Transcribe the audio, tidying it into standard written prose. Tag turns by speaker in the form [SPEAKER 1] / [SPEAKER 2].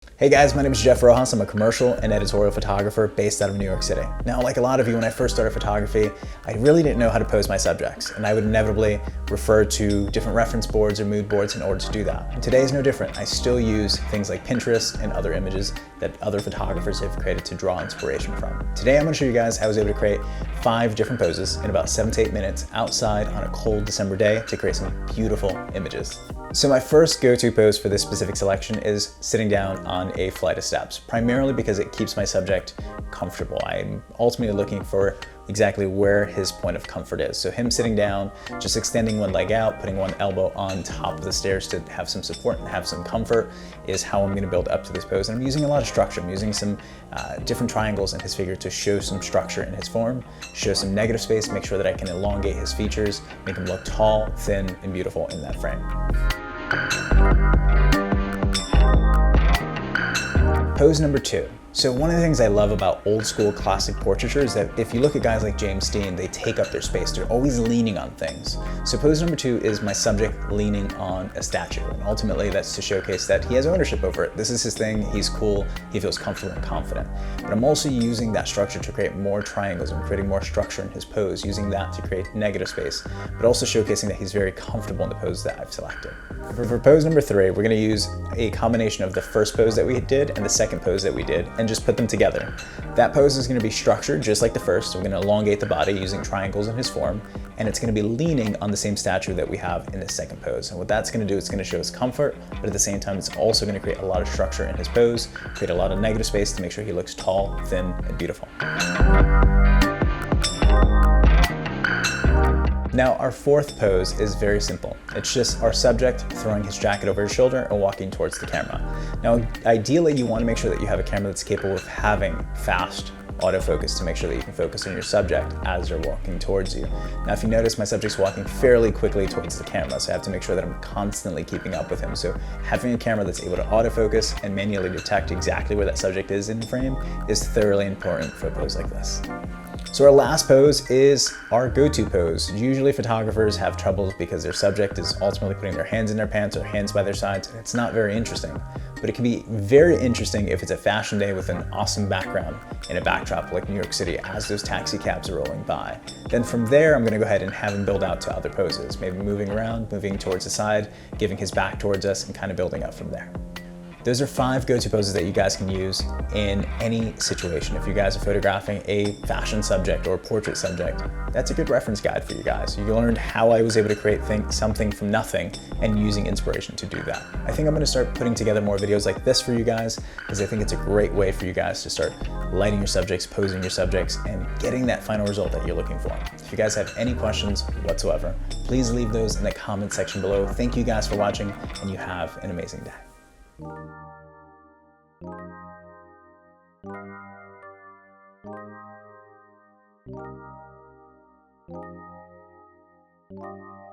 [SPEAKER 1] Hey guys, my name is Jeff Rojas. I'm a commercial and editorial photographer based out of New York City. Now, like a lot of you, when I first started photography, I really didn't know how to pose my subjects, and I would inevitably refer to different reference boards or mood boards in order to do that. And today is no different. I still use things like Pinterest and other images that other photographers have created to draw inspiration from. Today, I'm going to show you guys how I was able to create 5 different poses in about 7 to 8 minutes outside on a cold December day to create some beautiful images. So my first go-to pose for this specific selection is sitting down on a flight of steps, primarily because it keeps my subject comfortable. I'm ultimately looking for exactly where his point of comfort is. So him sitting down, just extending one leg out, putting one elbow on top of the stairs to have some support and have some comfort is how I'm going to build up to this pose. And I'm using a lot of structure. I'm using some different triangles in his figure to show some structure in his form, show some negative space, make sure that I can elongate his features, make him look tall, thin, and beautiful in that frame. Pose number 2. So one of the things I love about old school classic portraiture is that if you look at guys like James Dean, they take up their space. They're always leaning on things. So pose number 2 is my subject leaning on a statue. And ultimately that's to showcase that he has ownership over it. This is his thing, he's cool, he feels comfortable and confident. But I'm also using that structure to create more triangles. I'm creating more structure in his pose, using that to create negative space, but also showcasing that he's very comfortable in the pose that I've selected. For pose number 3, we're gonna use a combination of the first pose that we did and the second pose that we did, and just put them together. That pose is going to be structured just like the first. We're going to elongate the body using triangles in his form, and it's going to be leaning on the same statue that we have in the second pose. And what that's going to do, it's going to show his comfort, but at the same time, it's also going to create a lot of structure in his pose, create a lot of negative space to make sure he looks tall, thin, and beautiful. Now, our fourth pose is very simple. It's just our subject throwing his jacket over his shoulder and walking towards the camera. Now, ideally, you want to make sure that you have a camera that's capable of having fast autofocus to make sure that you can focus on your subject as they're walking towards you. Now, if you notice, my subject's walking fairly quickly towards the camera, so I have to make sure that I'm constantly keeping up with him. So having a camera that's able to autofocus and manually detect exactly where that subject is in the frame is thoroughly important for a pose like this. So our last pose is our go-to pose. Usually photographers have troubles because their subject is ultimately putting their hands in their pants or hands by their sides, and it's not very interesting. But it can be very interesting if it's a fashion day with an awesome background in a backdrop like New York City as those taxi cabs are rolling by. Then from there, I'm gonna go ahead and have him build out to other poses, maybe moving around, moving towards the side, giving his back towards us, and kind of building up from there. Those are 5 go-to poses that you guys can use in any situation. If you guys are photographing a fashion subject or a portrait subject, that's a good reference guide for you guys. You learned how I was able to create something from nothing and using inspiration to do that. I think I'm gonna start putting together more videos like this for you guys because I think it's a great way for you guys to start lighting your subjects, posing your subjects, and getting that final result that you're looking for. If you guys have any questions whatsoever, please leave those in the comment section below. Thank you guys for watching, and you have an amazing day. Thank you.